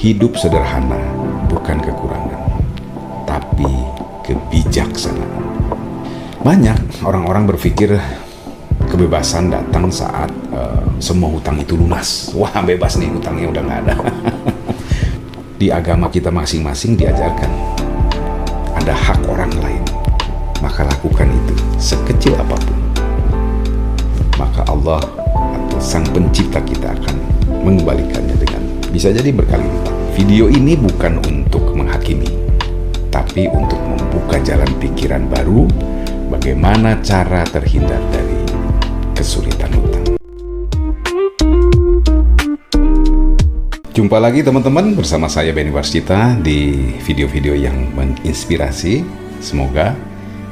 Hidup sederhana bukan kekurangan, tapi kebijaksanaan. Banyak orang-orang berpikir kebebasan datang saat semua hutang itu lunas. Wah, bebas nih, hutangnya udah nggak ada. Di agama kita masing-masing diajarkan ada hak orang lain, maka lakukan itu sekecil apapun. Maka Allah atau Sang Pencipta kita akan mengembalikannya dengan bisa jadi berkali lipat. Video ini bukan untuk menghakimi, tapi untuk membuka jalan pikiran baru bagaimana cara terhindar dari kesulitan hutang. Jumpa lagi teman-teman bersama saya Benny Warscita di video-video yang menginspirasi. Semoga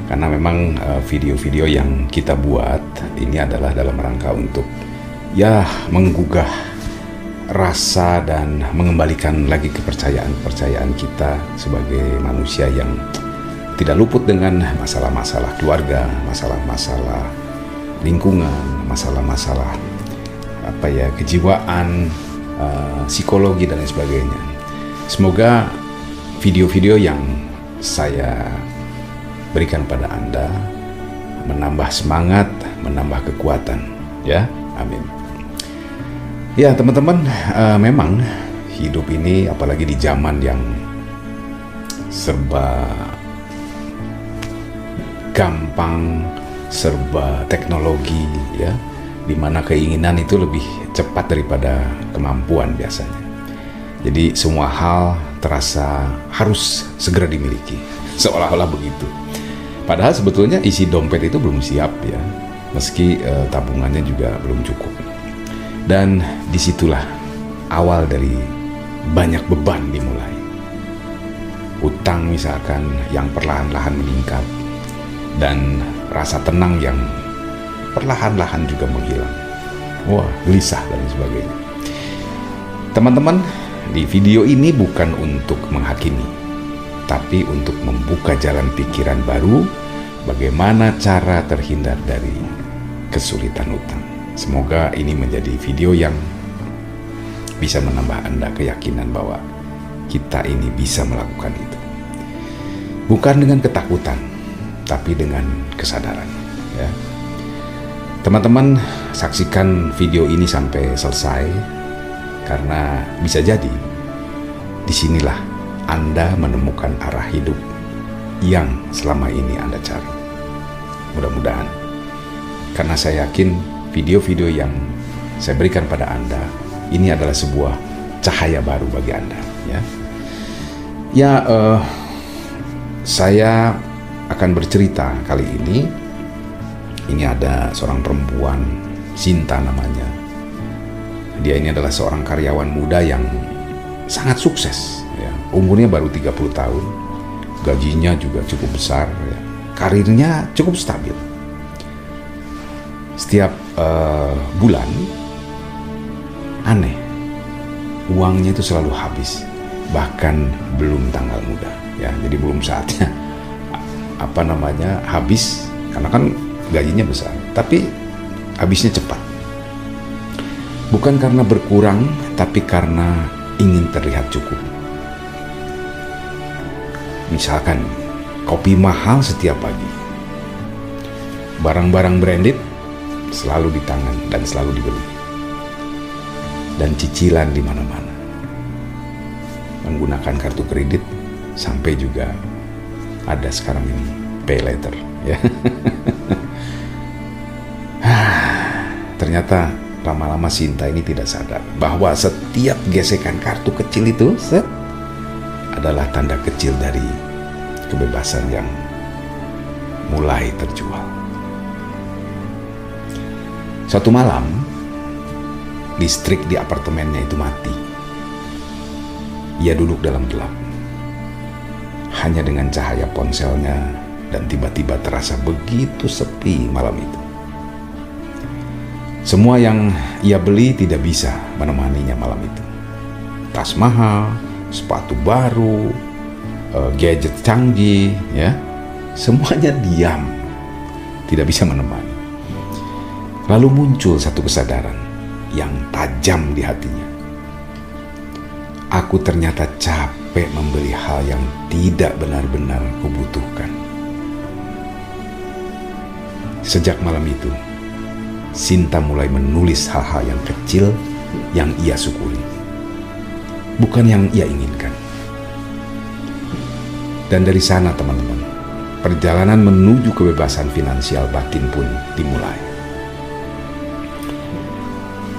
karena memang video-video yang kita buat ini adalah dalam rangka untuk menggugah rasa dan mengembalikan lagi kepercayaan kita sebagai manusia yang tidak luput dengan masalah-masalah keluarga, masalah-masalah lingkungan, masalah-masalah kejiwaan, psikologi dan lain sebagainya. Semoga video-video yang saya berikan pada Anda menambah semangat, menambah kekuatan, ya. Amin. Ya teman-teman, memang hidup ini apalagi di zaman yang serba gampang, serba teknologi, ya, dimana keinginan itu lebih cepat daripada kemampuan biasanya. Jadi semua hal terasa harus segera dimiliki, seolah-olah begitu. Padahal sebetulnya isi dompet itu belum siap, ya, meski tabungannya juga belum cukup. Dan disitulah awal dari banyak beban dimulai. Utang misalkan yang perlahan-lahan meningkat, dan rasa tenang yang perlahan-lahan juga menghilang. Wah, gelisah dan sebagainya. Teman-teman, di video ini bukan untuk menghakimi, tapi untuk membuka jalan pikiran baru bagaimana cara terhindar dari kesulitan hutang. Semoga ini menjadi video yang bisa menambah Anda keyakinan bahwa kita ini bisa melakukan itu. Bukan dengan ketakutan, tapi dengan kesadaran, ya. Teman-teman, saksikan video ini sampai selesai karena bisa jadi disinilah Anda menemukan arah hidup yang selama ini Anda cari. Mudah-mudahan, karena saya yakin video-video yang saya berikan pada Anda ini adalah sebuah cahaya baru bagi Anda, ya. Saya akan bercerita kali ini. Ini ada seorang perempuan, Sinta namanya. Dia ini adalah seorang karyawan muda yang sangat sukses, ya. Umurnya baru 30 tahun, gajinya juga cukup besar, ya. Karirnya cukup stabil. Setiap bulan, aneh, uangnya itu selalu habis, bahkan belum tanggal muda, ya. Jadi belum saatnya habis, karena kan gajinya besar, tapi habisnya cepat. Bukan karena berkurang, tapi karena ingin terlihat cukup. Misalkan kopi mahal setiap pagi, barang-barang branded selalu di tangan dan selalu dibeli, dan cicilan di mana-mana, menggunakan kartu kredit, sampai juga ada sekarang ini pay later, ya. Ternyata lama-lama Sinta ini tidak sadar bahwa setiap gesekan kartu kecil itu adalah tanda kecil dari kebebasan yang mulai terjual. Suatu malam, listrik di apartemennya itu mati. Ia duduk dalam gelap, hanya dengan cahaya ponselnya, dan tiba-tiba terasa begitu sepi malam itu. Semua yang ia beli tidak bisa menemaninya malam itu. Tas mahal, sepatu baru, gadget canggih, ya, semuanya diam, tidak bisa menemani. Lalu muncul satu kesadaran yang tajam di hatinya. Aku ternyata capek membeli hal yang tidak benar-benar kubutuhkan. Sejak malam itu, Sinta mulai menulis hal-hal yang kecil yang ia syukuri, bukan yang ia inginkan. Dan dari sana, teman-teman, perjalanan menuju kebebasan finansial batin pun dimulai.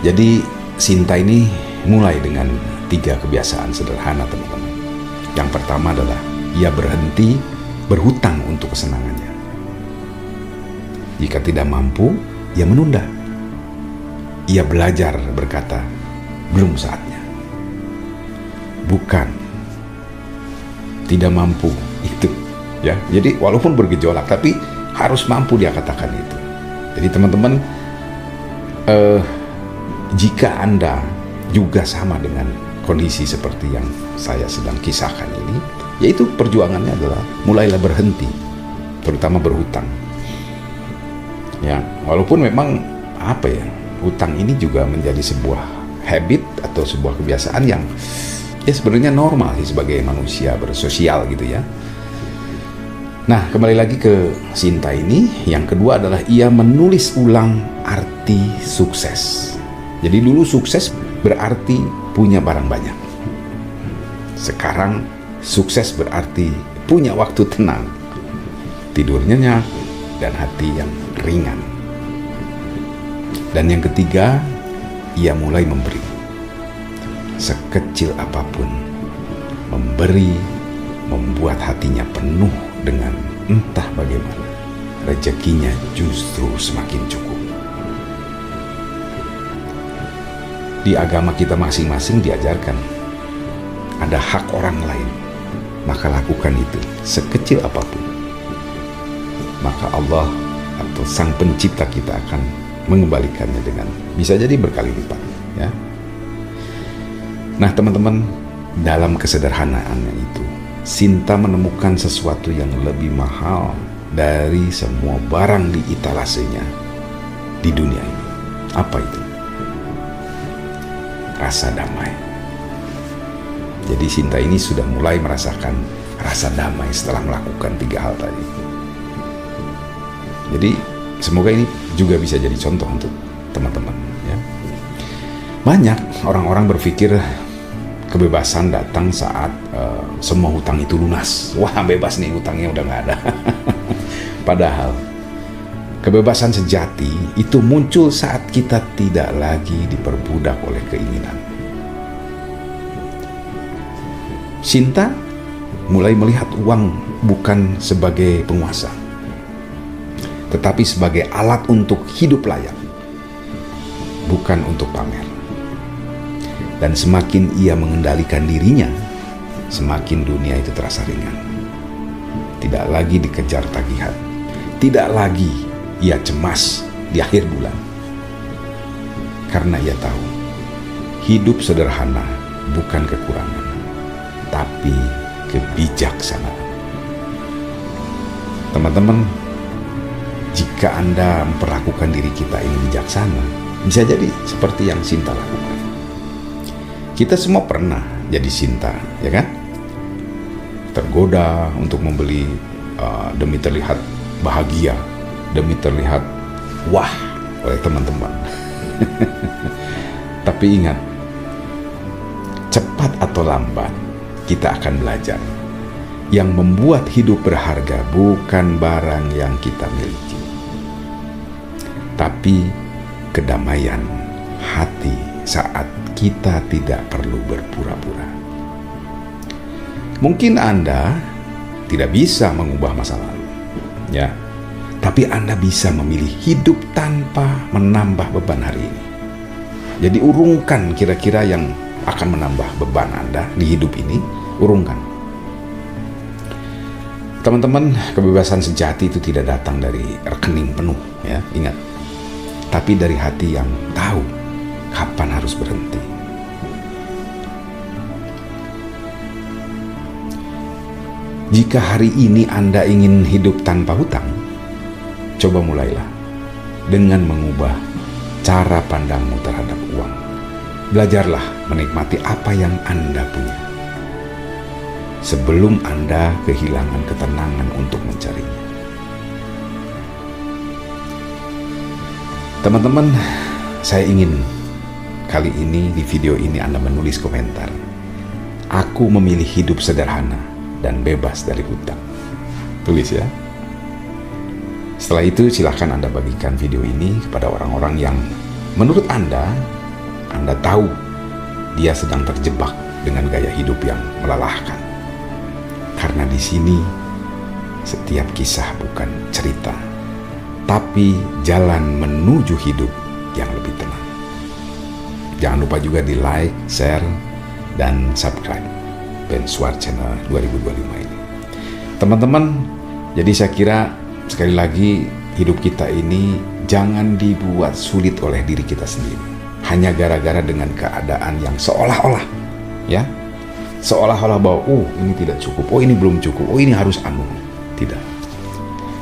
Jadi Sinta ini mulai dengan 3 kebiasaan sederhana, teman-teman. Yang pertama adalah ia berhenti berhutang untuk kesenangannya. Jika tidak mampu, ia menunda. Ia belajar berkata, belum saatnya. Bukan tidak mampu itu, ya. Jadi walaupun bergejolak, tapi harus mampu dia katakan itu. Jadi teman-teman, jika Anda juga sama dengan kondisi seperti yang saya sedang kisahkan ini, yaitu perjuangannya adalah mulailah berhenti, terutama berhutang. Ya, walaupun memang hutang ini juga menjadi sebuah habit atau sebuah kebiasaan yang ya sebenarnya normal sih sebagai manusia bersosial gitu ya. Nah, kembali lagi ke Sinta ini, yang kedua adalah ia menulis ulang arti sukses. Jadi dulu sukses berarti punya barang banyak. Sekarang sukses berarti punya waktu tenang, tidur nyenyak, dan hati yang ringan. Dan yang ketiga, ia mulai memberi. Sekecil apapun, memberi membuat hatinya penuh dengan entah bagaimana. Rezekinya justru semakin cukup. Di agama kita masing-masing diajarkan ada hak orang lain, maka lakukan itu sekecil apapun. Maka Allah atau Sang Pencipta kita akan mengembalikannya dengan bisa jadi berkali lipat, ya. Nah, teman-teman, dalam kesederhanaannya itu, Sinta menemukan sesuatu yang lebih mahal dari semua barang di etalasenya di dunia ini. Apa itu? Rasa damai. Jadi Sinta ini sudah mulai merasakan rasa damai setelah melakukan 3 hal tadi. Jadi semoga ini juga bisa jadi contoh untuk teman-teman, ya. Banyak orang-orang berpikir kebebasan datang saat semua hutang itu lunas. Wah, bebas nih, hutangnya udah nggak ada. Padahal kebebasan sejati itu muncul saat kita tidak lagi diperbudak oleh keinginan. Sinta mulai melihat uang bukan sebagai penguasa, tetapi sebagai alat untuk hidup layak, bukan untuk pamer. Dan semakin ia mengendalikan dirinya, semakin dunia itu terasa ringan. Tidak lagi dikejar tagihan, tidak lagi ia cemas di akhir bulan. Karena ia tahu, hidup sederhana bukan kekurangan, tapi kebijaksanaan. Teman-teman, jika Anda memperlakukan diri kita ini bijaksana, bisa jadi seperti yang Sinta lakukan. Kita semua pernah jadi Sinta, ya kan? Tergoda untuk membeli demi terlihat bahagia, demi terlihat wah oleh teman-teman. Tapi ingat, cepat atau lambat kita akan belajar. Yang membuat hidup berharga bukan barang yang kita miliki, tapi kedamaian hati saat kita tidak perlu berpura-pura. Mungkin Anda tidak bisa mengubah masa lalu, ya, tapi Anda bisa memilih hidup tanpa menambah beban hari ini. Jadi urungkan kira-kira yang akan menambah beban Anda di hidup ini, urungkan. Teman-teman, kebebasan sejati itu tidak datang dari rekening penuh, ya, ingat. Tapi dari hati yang tahu kapan harus berhenti. Jika hari ini Anda ingin hidup tanpa hutang, coba mulailah dengan mengubah cara pandangmu terhadap uang. Belajarlah menikmati apa yang Anda punya sebelum Anda kehilangan ketenangan untuk mencarinya. Teman-teman, saya ingin kali ini di video ini Anda menulis komentar. Aku memilih hidup sederhana dan bebas dari hutang. Tulis ya. Setelah itu silahkan Anda bagikan video ini kepada orang-orang yang menurut Anda tahu dia sedang terjebak dengan gaya hidup yang melelahkan. Karena di sini setiap kisah bukan cerita, tapi jalan menuju hidup yang lebih tenang. Jangan lupa juga di like, share, dan subscribe Bensuar Channel 2025 ini. Teman-teman, jadi saya kira sekali lagi hidup kita ini jangan dibuat sulit oleh diri kita sendiri. Hanya gara-gara dengan keadaan yang seolah-olah, ya, seolah-olah bahwa ini tidak cukup, ini belum cukup, ini harus anu. Tidak.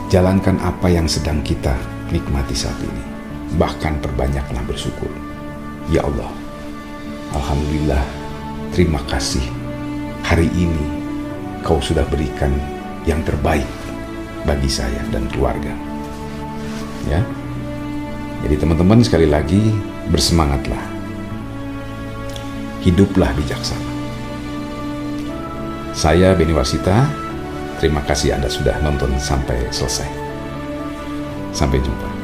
Jalankan apa yang sedang kita nikmati saat ini. Bahkan perbanyaklah bersyukur. Ya Allah, alhamdulillah, terima kasih. Hari ini Kau sudah berikan yang terbaik bagi saya dan keluarga. Ya. Jadi teman-teman, sekali lagi bersemangatlah. Hiduplah bijaksana. Saya Beni Warsita. Terima kasih Anda sudah nonton sampai selesai. Sampai jumpa.